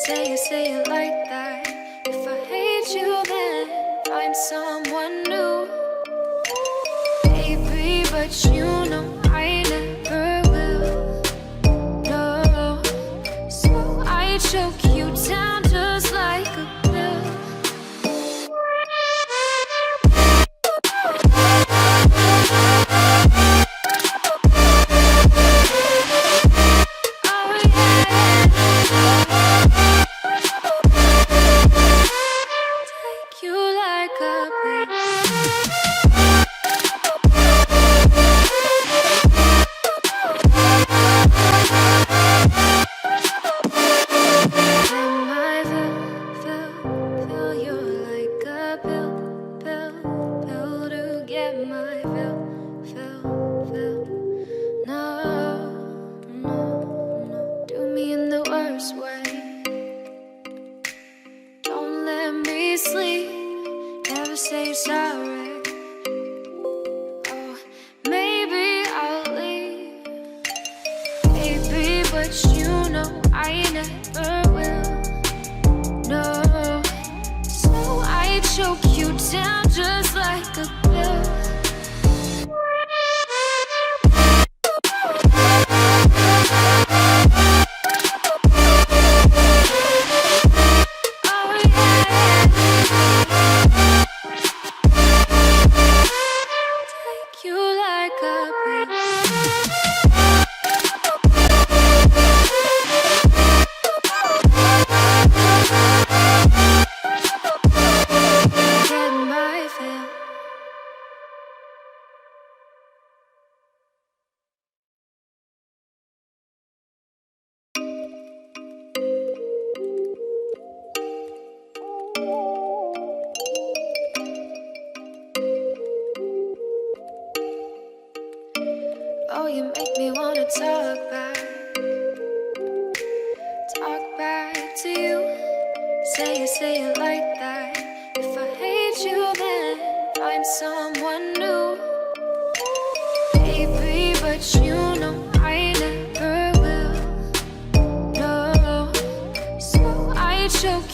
say it like that. If I hate you, then find someone new. Baby, but you know I never will. No, so I choke you down just like a pill. Sleep, never say sorry. Oh, maybe I'll leave, baby, but you know I never will. No, so I choke you down just like a pill. Oh, you make me wanna talk back to you. Say it like that. If I hate you, then find someone new. Baby, but you know I never will. No, so I choke